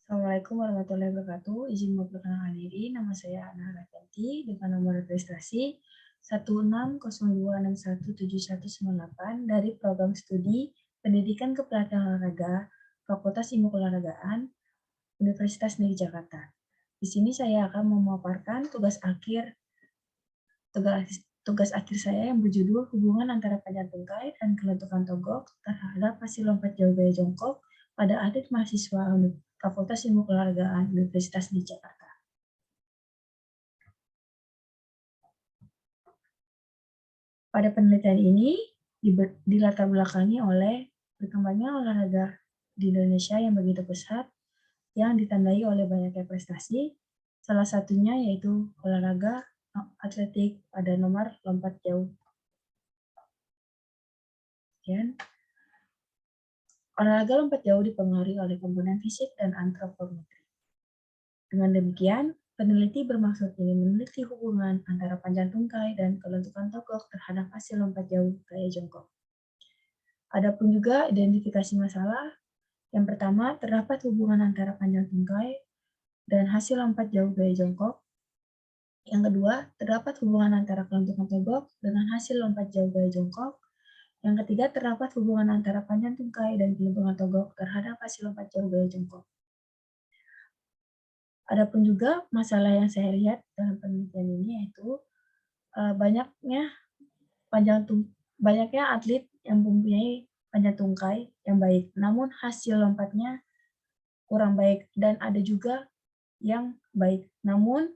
Assalamualaikum warahmatullahi wabarakatuh. Izin memperkenalkan diri, nama saya Ana Ratanti dengan nomor registrasi 1602617198 dari Program Studi Pendidikan Kepelatihan Olahraga Fakultas Ilmu Keolahragaan Universitas Negeri Jakarta. Di sini saya akan memaparkan tugas akhir saya yang berjudul hubungan antara panjat tungkai dan kelentukan togok terhadap hasil lompat jauh gaya jongkok pada atlet mahasiswa Fakultas Ilmu Keolahragaan Universitas di Jakarta. Pada penelitian ini dilatar belakangi oleh berkembangnya olahraga di Indonesia yang begitu pesat, yang ditandai oleh banyaknya prestasi, salah satunya yaitu olahraga atletik pada nomor lompat jauh. Olahraga lompat jauh dipengaruhi oleh komponen fisik dan antropometri. Dengan demikian, peneliti bermaksud ingin meneliti hubungan antara panjang tungkai dan kelentukan togok terhadap hasil lompat jauh gaya jongkok. Adapun juga identifikasi masalah. Yang pertama, terdapat hubungan antara panjang tungkai dan hasil lompat jauh gaya jongkok. Yang kedua, terdapat hubungan antara kelentukan togok dengan hasil lompat jauh gaya jongkok. Yang ketiga, terdapat hubungan antara panjang tungkai dan kelentukan togok terhadap hasil lompat jauh gaya jongkok. Adapun juga masalah yang saya lihat dalam penelitian ini yaitu banyaknya atlet yang mempunyai panjang tungkai yang baik, namun hasil lompatnya kurang baik, dan ada juga yang baik, namun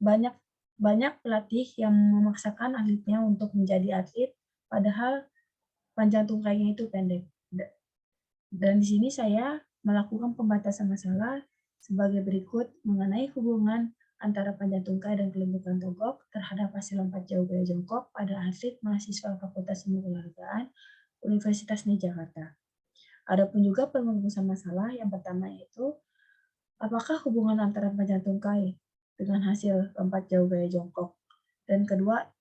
banyak pelatih yang memaksakan atletnya untuk menjadi atlet, padahal panjang tungkainya itu pendek. Dan di sini saya melakukan pembatasan masalah sebagai berikut mengenai hubungan antara panjang tungkai dan kelentukan togok terhadap hasil lompat jauh gaya jongkok pada atlet mahasiswa Fakultas Ilmu Keolahragaan Universitas Negeri Jakarta. Adapun juga perumusan masalah yang pertama yaitu apakah hubungan antara panjang tungkai dengan hasil lompat jauh gaya jongkok, dan kedua,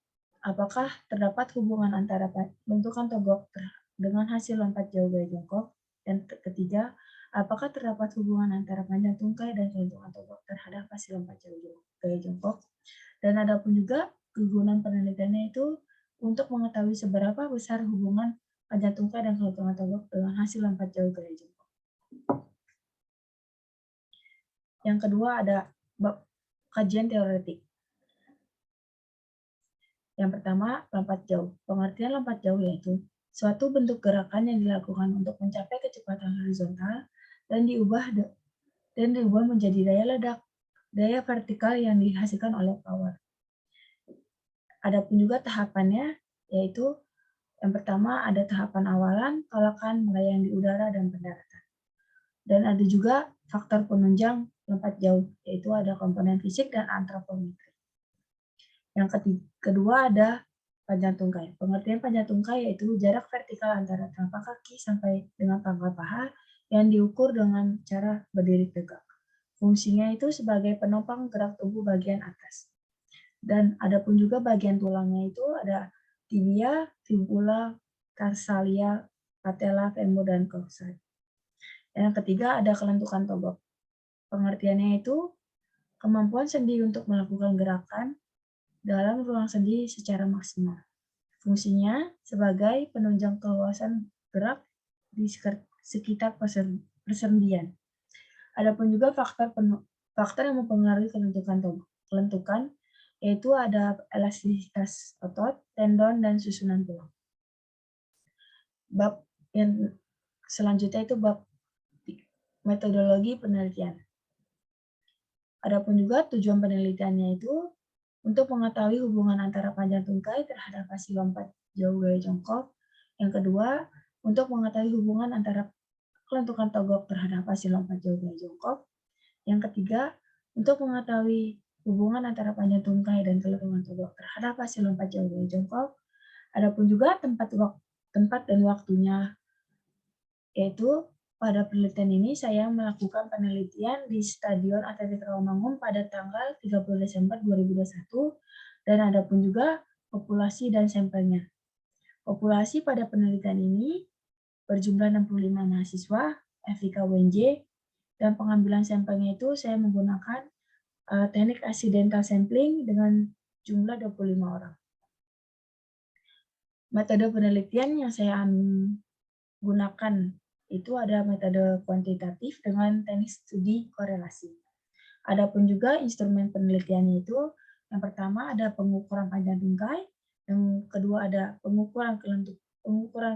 apakah terdapat hubungan antara bentukan togok dengan hasil lompat jauh gaya jongkok, dan ketiga, apakah terdapat hubungan antara panjang tungkai dan kelentukan togok terhadap hasil lompat jauh gaya jongkok. Dan adapun juga kegunaan penelitiannya itu untuk mengetahui seberapa besar hubungan panjang tungkai dan kelentukan togok dengan hasil lompat jauh gaya jongkok. Yang kedua ada kajian teoretik. Yang pertama, lompat jauh. Pengertian lompat jauh yaitu suatu bentuk gerakan yang dilakukan untuk mencapai kecepatan horizontal dan diubah menjadi daya vertikal yang dihasilkan oleh power. Adapun juga tahapannya yaitu yang pertama ada tahapan awalan, tolakan, melayang di udara, dan pendaratan. Dan ada juga faktor penunjang lompat jauh, yaitu ada komponen fisik dan antropometri. Yang kedua ada panjang tungkai. Pengertian panjang tungkai yaitu jarak vertikal antara telapak kaki sampai dengan pangkal paha yang diukur dengan cara berdiri tegak. Fungsinya itu sebagai penopang gerak tubuh bagian atas. Dan adapun juga bagian tulangnya itu ada tibia, fibula, tarsalia, patella, femur, dan coxae. Yang ketiga ada kelentukan togok. Pengertiannya itu kemampuan sendi untuk melakukan gerakan dalam ruang sendi secara maksimal. Fungsinya sebagai penunjang keluasan gerak di sekitar persendian. Adapun juga faktor yang mempengaruhi kelentukan yaitu ada elastisitas otot, tendon, dan susunan tulang. Bab yang selanjutnya itu bab metodologi penelitian. Adapun juga tujuan penelitiannya itu untuk mengetahui hubungan antara panjang tungkai terhadap hasil lompat jauh gaya jongkok. Yang kedua, untuk mengetahui hubungan antara kelentukan togok terhadap hasil lompat jauh gaya jongkok. Yang ketiga, untuk mengetahui hubungan antara panjang tungkai dan kelentukan togok terhadap hasil lompat jauh gaya jongkok. Adapun juga tempat dan waktunya, yaitu pada penelitian ini saya melakukan penelitian di Stadion Atletik Rawamangun pada tanggal 30 Desember 2021, dan adapun juga populasi dan sampelnya. Populasi pada penelitian ini berjumlah 65 mahasiswa FIK UNJ Dan pengambilan sampelnya itu saya menggunakan teknik accidental sampling dengan jumlah 25 orang. Metode penelitian yang saya gunakan itu ada metode kuantitatif dengan teknik studi korelasi. Adapun juga instrumen penelitiannya itu, yang pertama ada pengukuran panjang tungkai, yang kedua ada pengukuran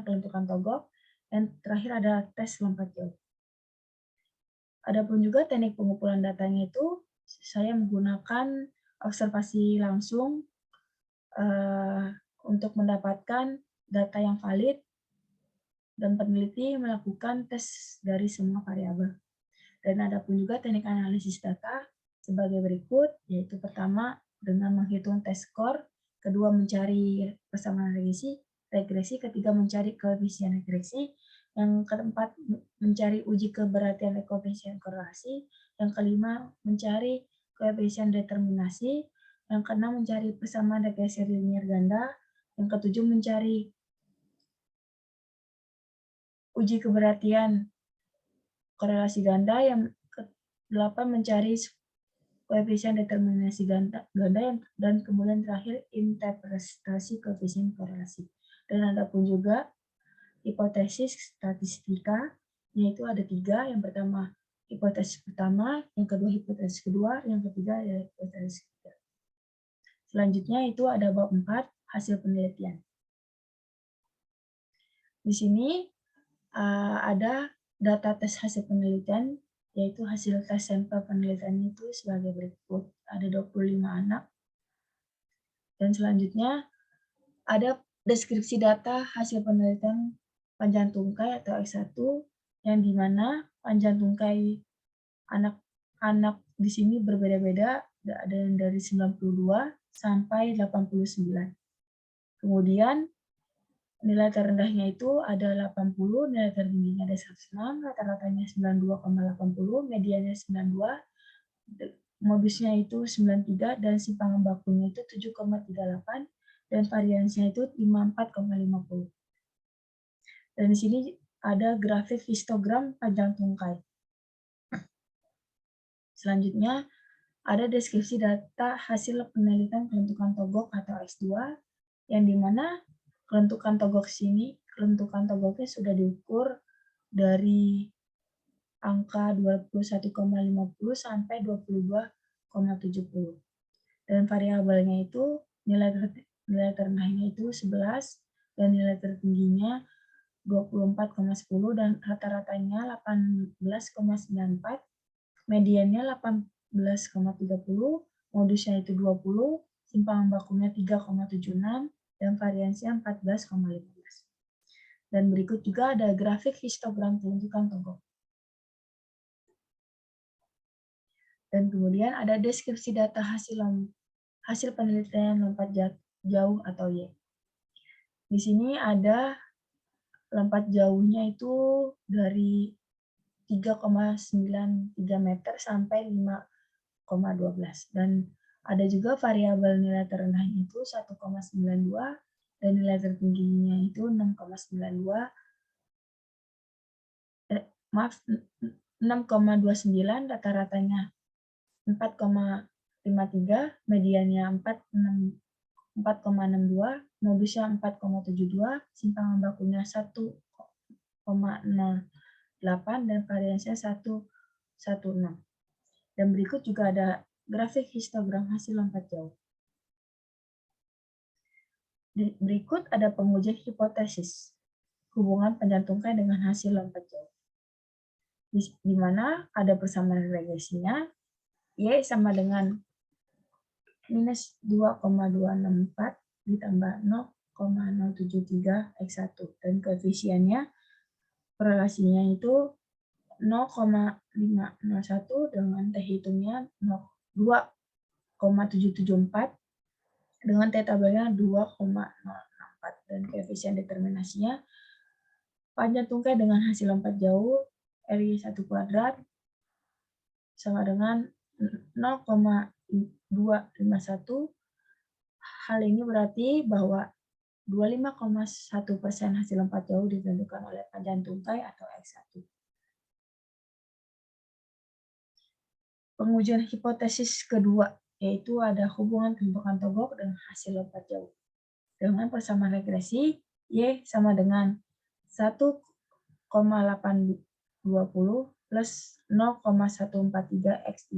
kelentukan togok, dan terakhir ada tes lompat jauh. Adapun juga teknik pengumpulan datanya itu, saya menggunakan observasi langsung untuk mendapatkan data yang valid, dan peneliti melakukan tes dari semua variabel. Dan ada pun juga teknik analisis data sebagai berikut, yaitu pertama dengan menghitung test score, kedua mencari persamaan regresi, ketiga mencari koefisien regresi, yang keempat mencari uji keberhasilan koefisien korelasi, yang kelima mencari koefisien determinasi, yang keenam mencari persamaan regresi linier ganda, yang ketujuh mencari uji keberhasilan korelasi ganda, yang ke-8 mencari koefisien determinasi ganda, dan kemudian terakhir interpretasi koefisien korelasi. Dan ada pun juga hipotesis statistika, yaitu ada 3. Yang pertama hipotesis pertama, yang kedua hipotesis kedua, yang ketiga ya hipotesis ketiga. Selanjutnya itu ada bab 4, hasil penelitian. Di sini ada data tes hasil penelitian, yaitu hasil tes sampel penelitian itu sebagai berikut. Ada 25 anak. Dan selanjutnya ada deskripsi data hasil penelitian panjang tungkai atau X1, yang dimana panjang tungkai anak-anak di sini berbeda-beda, ada yang dari 92 sampai 89. Kemudian nilai terendahnya itu ada 80, nilai tertingginya ada 106, rata-ratanya 92,80, mediannya 92, modusnya itu 93, dan simpangan bakunya itu 7,38, dan variansinya itu 54,50. Dan di sini ada grafik histogram panjang tungkai. Selanjutnya ada deskripsi data hasil penelitian kelentukan togok atau X2, yang dimana kelentukan togok kelentukan togoknya sudah diukur dari angka 21,50 sampai 22,70. Dan variabelnya itu nilai terendahnya itu 11, dan nilai tertingginya 24,10, dan rata-ratanya 18,94, mediannya 18,30, modusnya itu 20, simpangan bakunya 3,76, dan variansinya 14,15. Dan berikut juga ada grafik histogram kelentukan togok. Dan kemudian ada deskripsi data hasil penelitian lompat jauh atau Y. Di sini ada lompat jauhnya itu dari 3,93 meter sampai 5,12. Dan ada juga variabel nilai terendahnya itu 1,92, dan nilai tertingginya itu 6,92, 6,29, rata-ratanya 4,53, mediannya 4,62, modusnya 4,72, simpangan bakunya 1,08, dan variansinya 1,16. Dan berikut juga ada grafik histogram hasil lompat jauh. Berikut ada pengujian hipotesis hubungan panjang tungkai dengan hasil lompat jauh, di mana ada persamaan regresinya, Y sama dengan minus 2,264 ditambah 0,073 X1, dan koefisiennya korelasinya itu 0,501 dengan T hitungnya 2,774, dengan T tabelnya 2,064, dan koefisien determinasinya panjang tungkai dengan hasil lompat jauh RI1 kuadrat sama dengan 0,251. Hal ini berarti bahwa 25,1% hasil lompat jauh ditentukan oleh panjang tungkai atau X1. Pengujian hipotesis kedua, yaitu ada hubungan tentukan togok dengan hasil lompat jauh. Dengan persamaan regresi, Y sama dengan 1,820 plus 0,143 X2.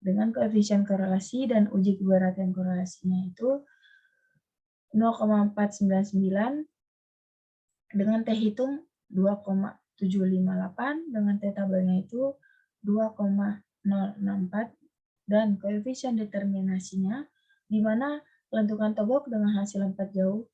Dengan koefisien korelasi dan uji keberatan korelasinya itu 0,499 dengan T hitung 2,758 dengan T tabelnya itu 2,064 dan koefisien determinasinya di mana kelentukan togok dengan hasil lompat jauh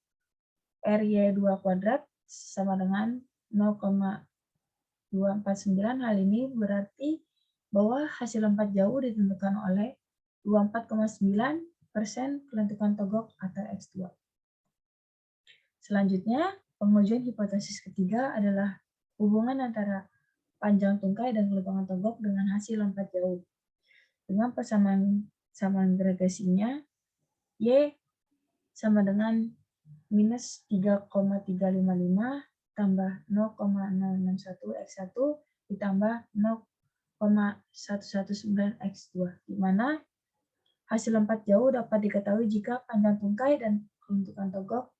RY2 kuadrat sama dengan 0,249. Hal ini berarti bahwa hasil lompat jauh ditentukan oleh 24,9% kelentukan togok atau X2. Selanjutnya, pengujian hipotesis ketiga adalah hubungan antara panjang tungkai dan kelentukan togok dengan hasil lompat jauh. Dengan persamaan regresinya, Y sama dengan minus 3,355 tambah 0,061 X1 ditambah 0,119 X2, di mana hasil lompat jauh dapat diketahui jika panjang tungkai dan kelentukan togok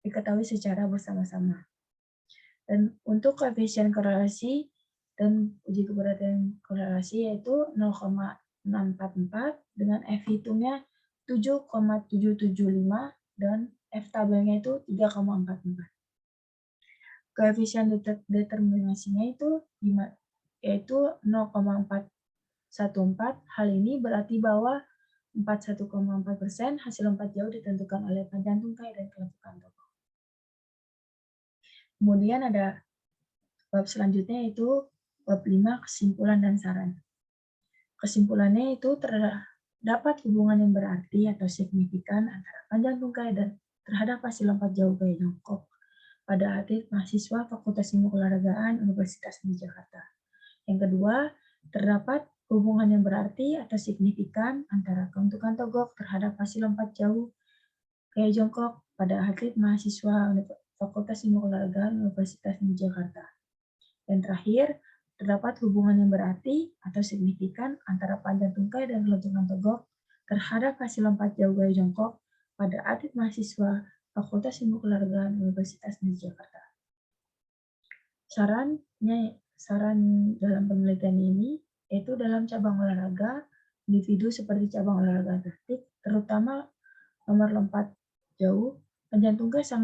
diketahui secara bersama-sama. Dan untuk koefisien korelasi dan uji keberatan korelasi yaitu 0,644 dengan F hitungnya 7,775 dan F tabelnya itu 3,44. Koefisien determinasinya itu yaitu 0,414. Hal ini berarti bahwa 41,4% hasil lompat jauh ditentukan oleh panjang tungkai dan kelentukan togok. Kemudian ada bab selanjutnya yaitu bab 5 kesimpulan dan saran. Kesimpulannya itu terdapat hubungan yang berarti atau signifikan antara panjang tungkai dan terhadap hasil lompat jauh gaya jongkok pada atlet mahasiswa Fakultas Ilmu Keolahragaan Universitas Negeri Jakarta. Yang kedua, terdapat hubungan yang berarti atau signifikan antara kelentukan togok terhadap hasil lompat jauh gaya jongkok pada atlet mahasiswa Fakultas Ilmu Keolahragaan Universitas Negeri Jakarta. Dan terakhir, terdapat hubungan yang berarti atau signifikan antara panjang tungkai dan kelentukan togok terhadap hasil lompat jauh gaya jongkok pada atlet mahasiswa Fakultas Ilmu Keolahragaan Universitas Negeri Jakarta. Saran dalam penelitian ini yaitu dalam cabang olahraga individu seperti cabang olahraga atletik, terutama nomor lompat jauh, panjang tungkai sangat